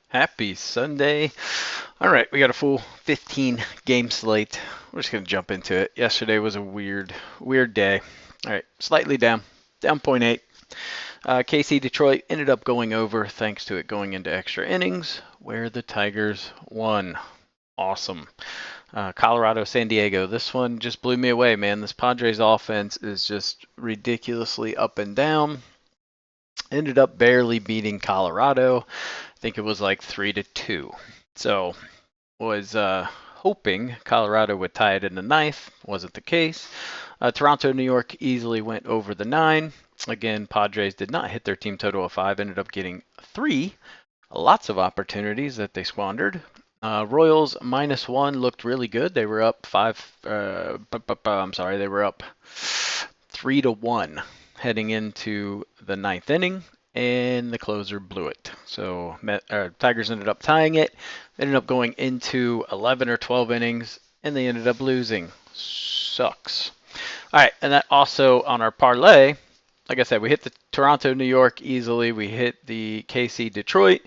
Happy Sunday. All right, we got a full 15 game slate. We're just going to jump into it. Yesterday was a weird day. All right, slightly down point 0.8. KC Detroit ended up going over thanks to it going into extra innings where the Tigers won. Awesome. Colorado San Diego. This one just blew me away, man. This Padres offense is just ridiculously up and down. Ended up barely beating Colorado. I think it was like 3-2. So was hoping Colorado would tie it in the ninth. Wasn't the case. Toronto, New York easily went over the 9. Again, Padres did not hit their team total of 5. Ended up getting 3. Lots of opportunities that they squandered. Royals -1 looked really good. They were up 5. I'm sorry, they were up 3-1 heading into the ninth inning, and the closer blew it. So Tigers ended up tying it. They ended up going into 11 or 12 innings, and they ended up losing. Sucks. All right, and that also on our parlay, like I said, we hit the Toronto, New York easily. We hit the KC, Detroit.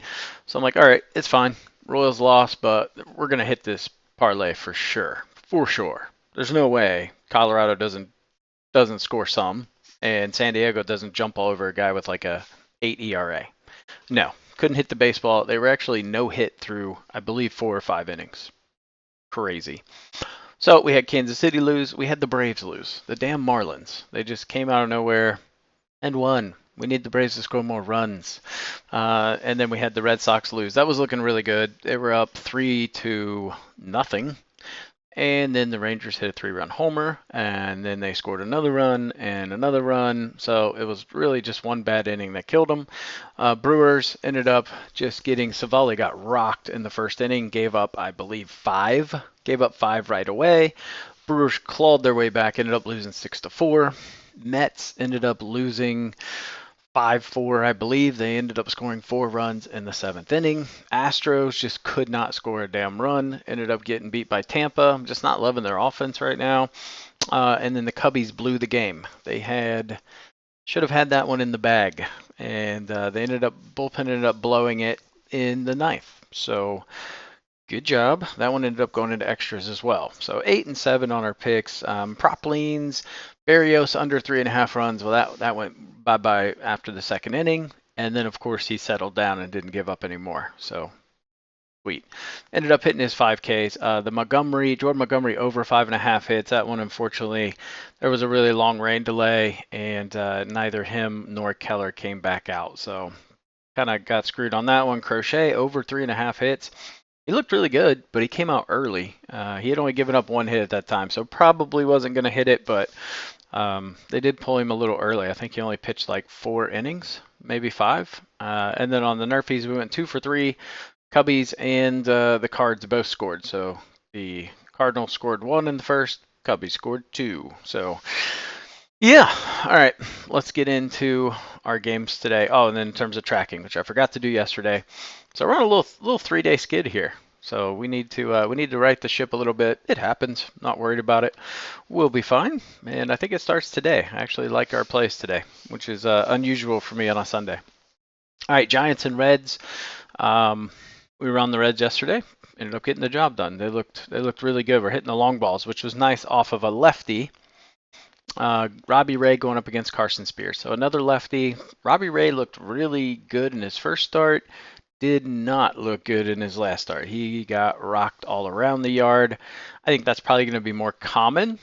So I'm like, all right, it's fine. Royals lost, but we're going to hit this parlay for sure. For sure. There's no way Colorado doesn't score some, and San Diego doesn't jump all over a guy with like a 8 ERA. No, couldn't hit the baseball. They were actually no hit through, I believe, 4 or 5 innings. Crazy. So we had Kansas City lose. We had the Braves lose. The damn Marlins. They just came out of nowhere and won. We need the Braves to score more runs. And then we had the Red Sox lose. That was looking really good. They were up 3-0. And then the Rangers hit a 3-run homer, and then they scored another run and another run. So it was really just one bad inning that killed them. Brewers ended up just getting Savali got rocked in the first inning, gave up, I believe, 5. Gave up 5 right away. Brewers clawed their way back, ended up losing 6-4. Mets ended up losing 5-4, I believe. They ended up scoring 4 runs in the 7th inning. Astros just could not score a damn run. Ended up getting beat by Tampa. I'm just not loving their offense right now. And then the Cubbies blew the game. They should have had that one in the bag, and bullpen ended up blowing it in the ninth. So good job. That one ended up going into extras as well. So 8 and 7 on our picks. Prop leans. Barrios under 3.5 runs. Well, that went bye-bye after the second inning. And then, of course, he settled down and didn't give up anymore. So, sweet. Ended up hitting his 5Ks. Jordan Montgomery over 5.5 hits. That one, unfortunately, there was a really long rain delay, and neither him nor Keller came back out. So, kind of got screwed on that one. Crochet over 3.5 hits. He looked really good, but he came out early. He had only given up 1 hit at that time, so probably wasn't going to hit it, but they did pull him a little early. I think he only pitched like 4 innings, maybe 5. And then on the Nerfies, we went 2 for 3. Cubbies and the Cards both scored. So the Cardinals scored 1 in the first, Cubbies scored 2. So yeah, all right, let's get into our games today. Oh, and then in terms of tracking, which I forgot to do yesterday. So we're on a little 3-day skid here. So we need to right the ship a little bit. It happens. Not worried about it. We'll be fine. And I think it starts today. I actually like our plays today, which is unusual for me on a Sunday. All right, Giants and Reds. We were on the Reds yesterday. Ended up getting the job done. They looked really good. We're hitting the long balls, which was nice off of a lefty. Robbie Ray going up against Carson Spears. So another lefty. Robbie Ray looked really good in his first start. Did not look good in his last start. He got rocked all around the yard. I think that's probably going to be more common,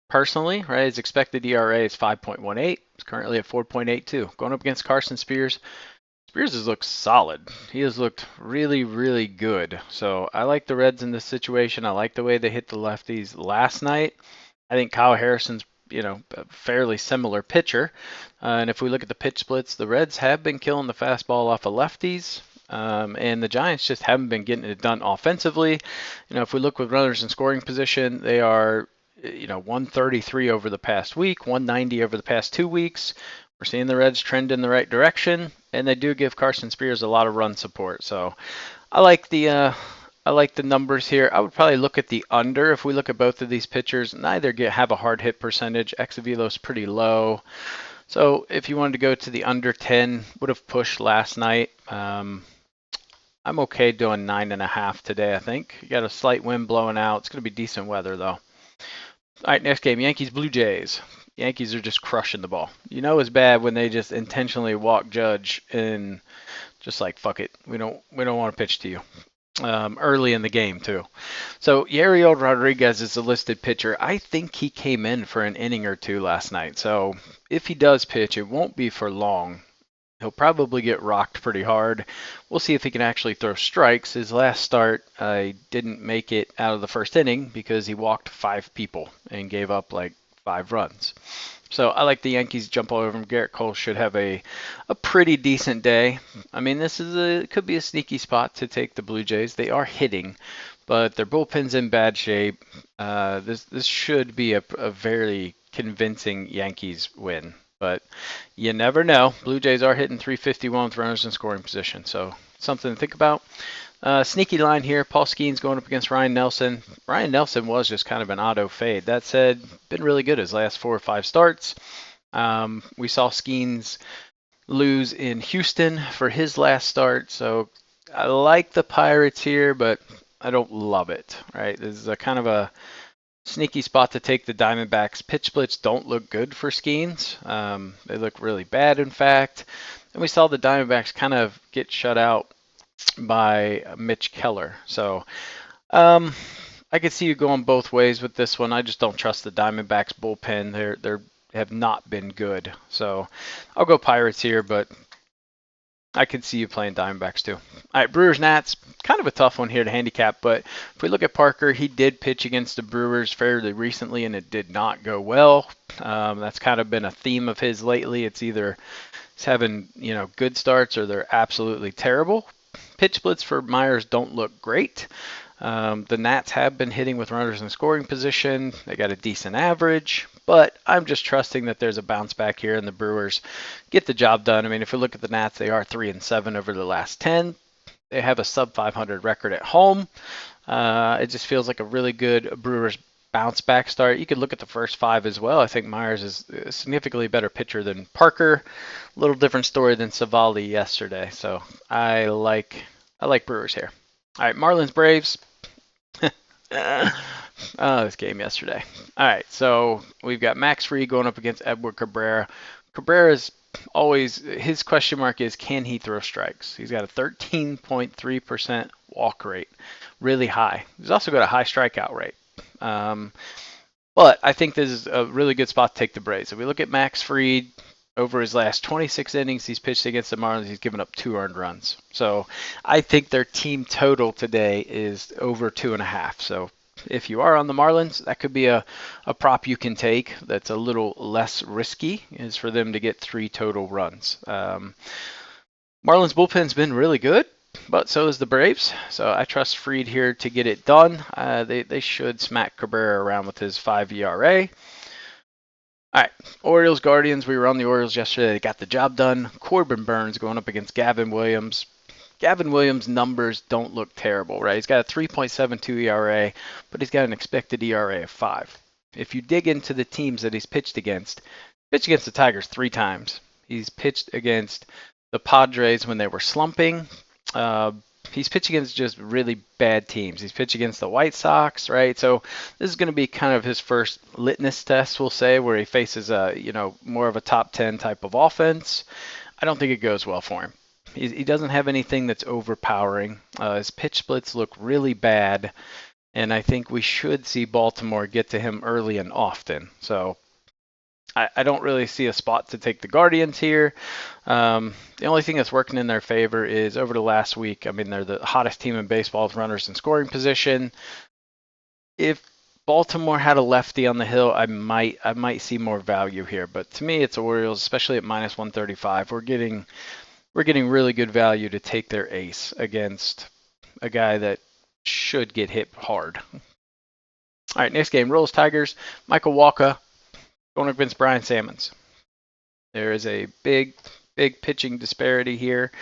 personally, right? His expected ERA is 5.18. It's currently at 4.82. Going up against Carson Spears. Spears has looked solid. He has looked really, really good. So I like the Reds in this situation. I like the way they hit the lefties last night. I think Kyle Harrison's a fairly similar pitcher. And if we look at the pitch splits, the Reds have been killing the fastball off of lefties. And the Giants just haven't been getting it done offensively. If we look with runners in scoring position, they are, 133 over the past week, 190 over the past 2 weeks. We're seeing the Reds trend in the right direction, and they do give Carson Spears a lot of run support. So I like the numbers here. I would probably look at the under. If we look at both of these pitchers, neither have a hard hit percentage. Xavilo's pretty low. So if you wanted to go to the under 10, would have pushed last night. I'm okay doing 9.5 today, I think. You got a slight wind blowing out. It's going to be decent weather, though. All right, next game, Yankees Blue Jays. Yankees are just crushing the ball. You know it's bad when they just intentionally walk Judge and just like fuck it. We don't want to pitch to you. Early in the game too. So Yariel Rodriguez is a listed pitcher. I think he came in for an inning or two last night. So if he does pitch, it won't be for long. He'll probably get rocked pretty hard. We'll see if he can actually throw strikes. His last start, I didn't make it out of the first inning because he walked 5 people and gave up like 5 runs. So I like the Yankees jump all over him. Garrett Cole should have a pretty decent day. I mean, could be a sneaky spot to take the Blue Jays. They are hitting, but their bullpen's in bad shape. This should be a very convincing Yankees win, but you never know. Blue Jays are hitting 351 with runners in scoring position, so something to think about. Sneaky line here. Paul Skeens going up against Ryan Nelson. Ryan Nelson was just kind of an auto fade. That said, been really good his last 4 or 5 starts. We saw Skeens lose in Houston for his last start, so I like the Pirates here, but I don't love it. Right, this is a kind of a sneaky spot to take the Diamondbacks. Pitch splits don't look good for Skeens. They look really bad, in fact. And we saw the Diamondbacks kind of get shut out by Mitch Keller. So I could see you going both ways with this one. I just don't trust the Diamondbacks bullpen. They have not been good. So I'll go Pirates here, but I could see you playing Diamondbacks too. All right, Brewers Nats, kind of a tough one here to handicap, but if we look at Parker, he did pitch against the Brewers fairly recently, and it did not go well. That's kind of been a theme of his lately. It's either he's having good starts or they're absolutely terrible. Pitch splits for Myers don't look great. The Nats have been hitting with runners in scoring position. They got a decent average, but I'm just trusting that there's a bounce back here and the Brewers get the job done. I mean, if we look at the Nats, they are 3-7 over the last 10. They have a sub 500 record at home. It just feels like a really good Brewers bounce back start. You could look at the first 5 as well. I think Myers is a significantly better pitcher than Parker. A little different story than Savali yesterday. So I like Brewers here. All right, Marlins Braves. This game yesterday. All right, so we've got Max Fried going up against Edward Cabrera. Cabrera's always, his question mark is, can he throw strikes? He's got a 13.3% walk rate, really high. He's also got a high strikeout rate. But I think this is a really good spot to take the Braves. If we look at Max Fried, over his last 26 innings he's pitched against the Marlins, he's given up 2 earned runs. So I think their team total today is over 2.5. So if you are on the Marlins, that could be a prop you can take that's a little less risky, is for them to get 3 total runs. Marlins bullpen's been really good, but so is the Braves. So I trust Fried here to get it done. They should smack Cabrera around with his 5 ERA. All right, Orioles, Guardians. We were on the Orioles yesterday. They got the job done. Corbin Burns going up against Gavin Williams. Gavin Williams' numbers don't look terrible, right? He's got a 3.72 ERA, but he's got an expected ERA of 5. If you dig into the teams that he's pitched against the Tigers 3 times. He's pitched against the Padres when they were slumping. He's pitched against just really bad teams. He's pitched against the White Sox, right? So this is going to be kind of his first litmus test, we'll say, where he faces more of a top 10 type of offense. I don't think it goes well for him. He doesn't have anything that's overpowering. His pitch splits look really bad, and I think we should see Baltimore get to him early and often. So I don't really see a spot to take the Guardians here. The only thing that's working in their favor is over the last week. I mean, they're the hottest team in baseball with runners in scoring position. If Baltimore had a lefty on the hill, I might see more value here. But to me, it's Orioles, especially at minus 135. We're getting really good value to take their ace against a guy that should get hit hard. All right, next game, Royals Tigers. Michael Wacha going up against Brian Sammons. There is a big pitching disparity here.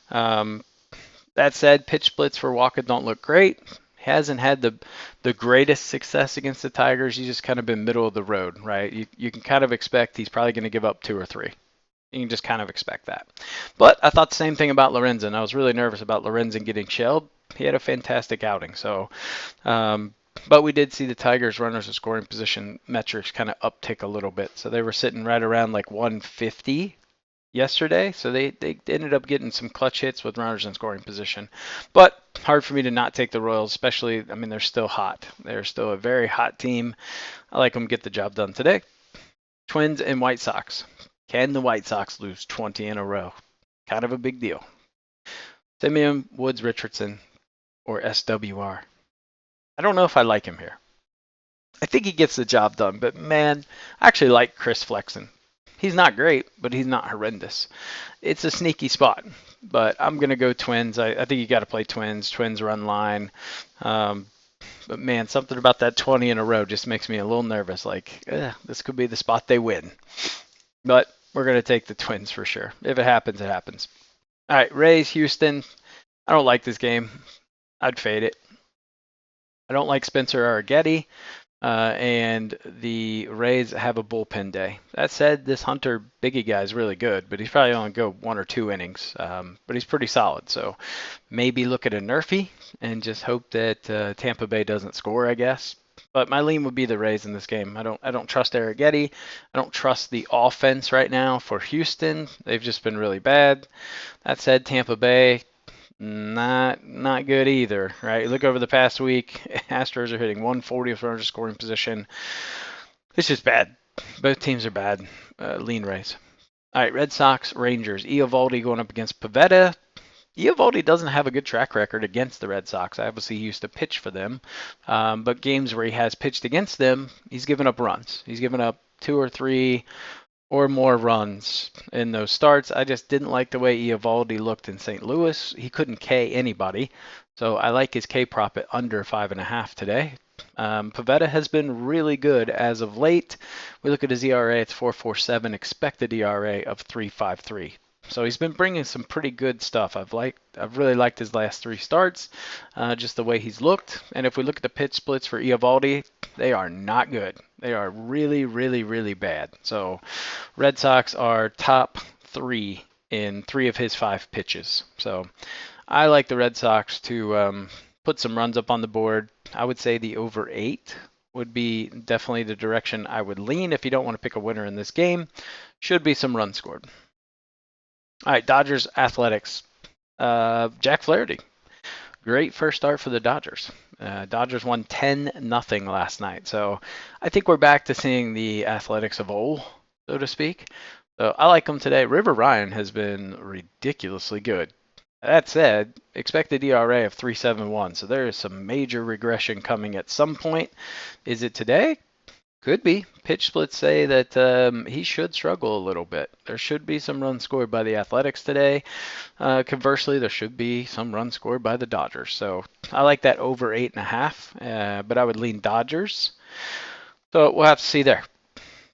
That said, pitch splits for Wacha don't look great. He hasn't had the greatest success against the Tigers. He's just kind of been middle of the road, right? You can kind of expect he's probably going to give up 2 or 3. You can just kind of expect that. But I thought the same thing about Lorenzen. I was really nervous about Lorenzen getting shelled. He had a fantastic outing. So, but we did see the Tigers runners in scoring position metrics kind of uptick a little bit. So they were sitting right around like 150 yesterday. So they ended up getting some clutch hits with runners in scoring position. But hard for me to not take the Royals, especially, I mean, they're still hot. They're still a very hot team. I like them get the job done today. Twins and White Sox. Can the White Sox lose 20 in a row? Kind of a big deal. Simeon, Woods, Richardson, or SWR. I don't know if I like him here. I think he gets the job done, but man, I actually like Chris Flexen. He's not great, but he's not horrendous. It's a sneaky spot, but I'm going to go Twins. I think you got to play Twins. Twins run line. But man, something about that 20 in a row just makes me a little nervous. Like, this could be the spot they win. But we're going to take the Twins for sure. If it happens, it happens. All right, Rays, Houston. I don't like this game. I'd fade it. I don't like Spencer Arrighetti. And the Rays have a bullpen day. That said, this Hunter Biggie guy is really good, but he's probably only go 1 or 2 innings. But he's pretty solid. So maybe look at a Nerfy and just hope that Tampa Bay doesn't score, I guess. But my lean would be the Rays in this game. I don't trust Arrighetti. I don't trust the offense right now for Houston. They've just been really bad. That said, Tampa Bay, not good either, right? Look over the past week, Astros are hitting 140 with runners scoring position. It's just bad. Both teams are bad. Lean Rays. All right, Red Sox, Rangers. Eovaldi going up against Pivetta. Eovaldi doesn't have a good track record against the Red Sox. Obviously, he used to pitch for them. But games where he has pitched against them, he's given up runs. He's given up 2 or 3 or more runs in those starts. I just didn't like the way Eovaldi looked in St. Louis. He couldn't K anybody. So I like his K prop at under 5.5 today. Pivetta has been really good as of late. We look at his ERA, it's 4.47, expected ERA of 3.53. So he's been bringing some pretty good stuff. I've really liked his last 3 starts, just the way he's looked. And if we look at the pitch splits for Eovaldi, they are not good. They are really, really, really bad. So Red Sox are top 3 in 3 of his 5 pitches. So I like the Red Sox to put some runs up on the board. I would say the over 8 would be definitely the direction I would lean if you don't want to pick a winner in this game. Should be some runs scored. All right, Dodgers Athletics. Jack Flaherty. Great first start for the Dodgers. Dodgers won 10-0 last night. So I think we're back to seeing the Athletics of old, so to speak. So I like them today. River Ryan has been ridiculously good. That said, expected ERA of 3.71. So there is some major regression coming at some point. Is it today? Could be. Pitch splits say that he should struggle a little bit. There should be some runs scored by the Athletics today. Conversely, there should be some runs scored by the Dodgers. So I like that over 8.5, but I would lean Dodgers. So we'll have to see there.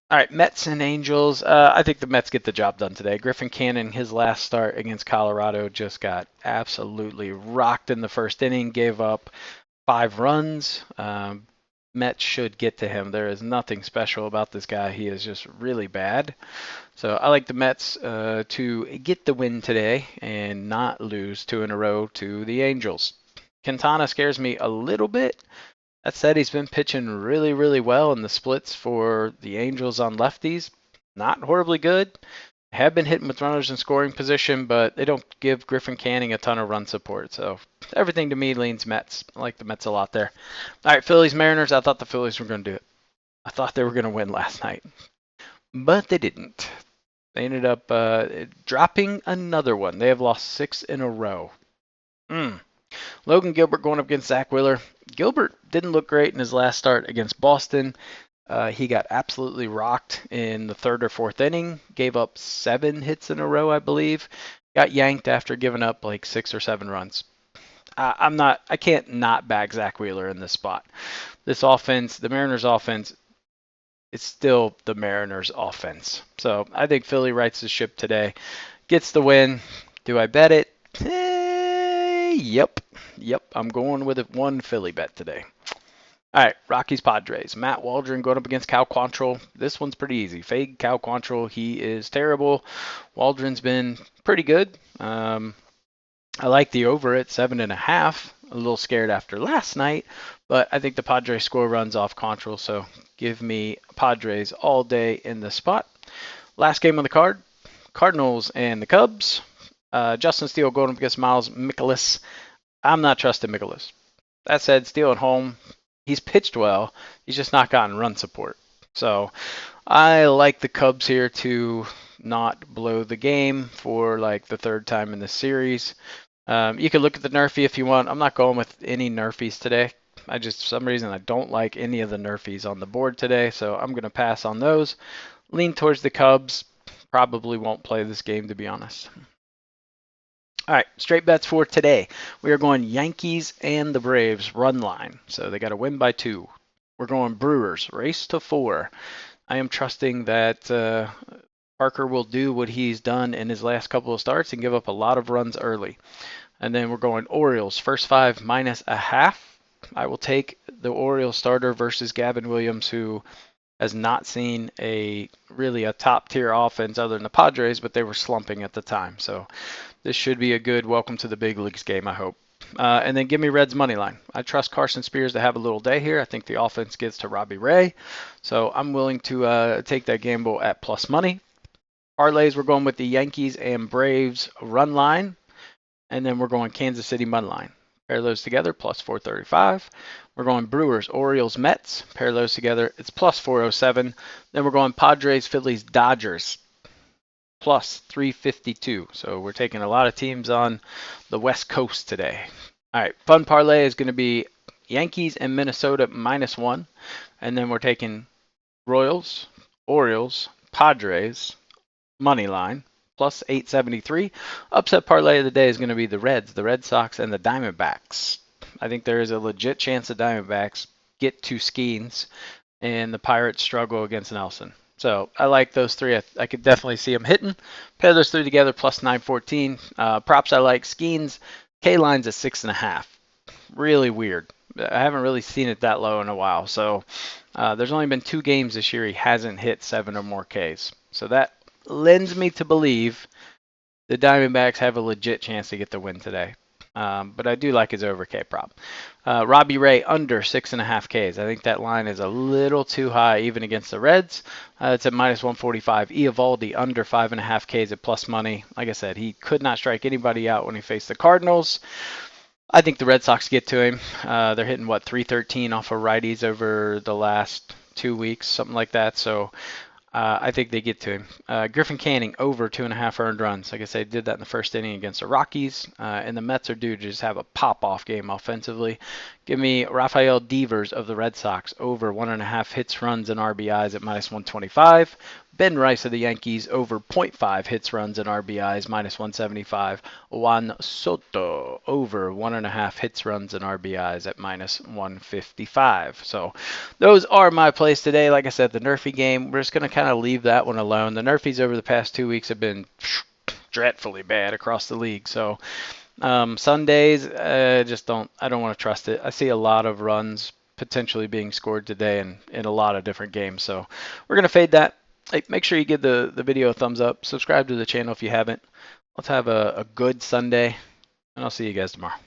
All right, Mets and Angels. I think the Mets get the job done today. Griffin Canning, his last start against Colorado, just got absolutely rocked in the first inning, gave up 5 runs. Mets should get to him. There is nothing special about this guy. He is just really bad. So I like the Mets to get the win today and not lose 2 in a row to the Angels. Quintana scares me a little bit. That said, he's been pitching really, really well in the splits for the Angels on lefties. Not horribly good. Have been hitting with runners in scoring position, but they don't give Griffin Canning a ton of run support. So everything to me leans Mets. I like the Mets a lot there. All right, Phillies, Mariners. I thought the Phillies were going to do it. I thought they were going to win last night, but they didn't. They ended up dropping another one. They have lost 6 in a row. Logan Gilbert going up against Zach Wheeler. Gilbert didn't look great in his last start against Boston. He got absolutely rocked in the 3rd or 4th inning. Gave up 7 hits in a row, I believe. Got yanked after giving up like 6 or 7 runs. I can't not back Zach Wheeler in this spot. This offense, the Mariners offense, it's still the Mariners offense. So I think Philly rights the ship today. Gets the win. Do I bet it? Yep. I'm going with it. 1 Philly bet today. All right, Rockies Padres. Matt Waldron going up against Cal Quantrill. This one's pretty easy. Fade Cal Quantrill. He is terrible. Waldron's been pretty good. I like the over at 7.5. A little scared after last night, but I think the Padres score runs off Quantrill, so give me Padres all day in the spot. Last game on the card, Cardinals and the Cubs. Justin Steele going up against Miles Mikolas. I'm not trusting Mikolas. That said, Steele at home, he's pitched well. He's just not gotten run support. So I like the Cubs here to not blow the game for like the third time in the series. You can look at the Nerfy if you want. I'm not going with any Nerfies today. For some reason, I don't like any of the Nerfies on the board today, so I'm going to pass on those. Lean towards the Cubs. Probably won't play this game, to be honest. All right, straight bets for today. We are going Yankees and the Braves run line. So they got to win by 2. We're going Brewers race to 4. I am trusting that Parker will do what he's done in his last couple of starts and give up a lot of runs early. And then we're going Orioles first 5 -0.5. I will take the Orioles starter versus Gavin Williams, who has not seen a top tier offense other than the Padres, but they were slumping at the time. So this should be a good welcome to the big leagues game, I hope. And then give me Reds money line. I trust Carson Spears to have a little day here. I think the offense gets to Robbie Ray, so I'm willing to take that gamble at plus money. Parlays, we're going with the Yankees and Braves run line, and then we're going Kansas City money line. Pair those together, plus 435. We're going Brewers, Orioles, Mets. Pair those together, it's plus 407. Then we're going Padres, Phillies, Dodgers, plus 352. So we're taking a lot of teams on the West Coast today. All right, fun parlay is going to be Yankees and Minnesota -1. And then we're taking Royals, Orioles, Padres, money line, plus 873. Upset parlay of the day is going to be the Reds, the Red Sox, and the Diamondbacks. I think there is a legit chance the Diamondbacks get to Skeens and the Pirates struggle against Nelson. So I like those 3. I could definitely see them hitting. Pair those 3 together, plus 914. Props I like. Skeens, K-line's at 6.5. Really weird. I haven't really seen it that low in a while. So there's only been 2 games this year he hasn't hit 7 or more Ks. So that lends me to believe the Diamondbacks have a legit chance to get the win today. But I do like his over K prop. Robbie Ray under 6.5 Ks. I think that line is a little too high even against the Reds. It's at -145. Eovaldi under 5.5 Ks at plus money. Like I said, he could not strike anybody out when he faced the Cardinals. I think the Red Sox get to him. They're hitting, 313 off of righties over the last 2 weeks, something like that. So I think they get to him. Griffin Canning over 2.5 earned runs. Like I said, did that in the first inning against the Rockies. And the Mets are due to just have a pop-off game offensively. Give me Rafael Devers of the Red Sox over 1.5 hits, runs, and RBIs at -125. Ben Rice of the Yankees over 0.5 hits, runs, and RBIs -175. Juan Soto over 1.5 hits, runs, and RBIs at -155. So those are my plays today. Like I said, the Nerfy game, we're just going to kind of leave that one alone. The Nerfies over the past 2 weeks have been dreadfully bad across the league. So Sundays, I don't want to trust it. I see a lot of runs potentially being scored today in a lot of different games. So we're going to fade that. Hey, make sure you give the video a thumbs up. Subscribe to the channel if you haven't. Let's have a good Sunday, and I'll see you guys tomorrow.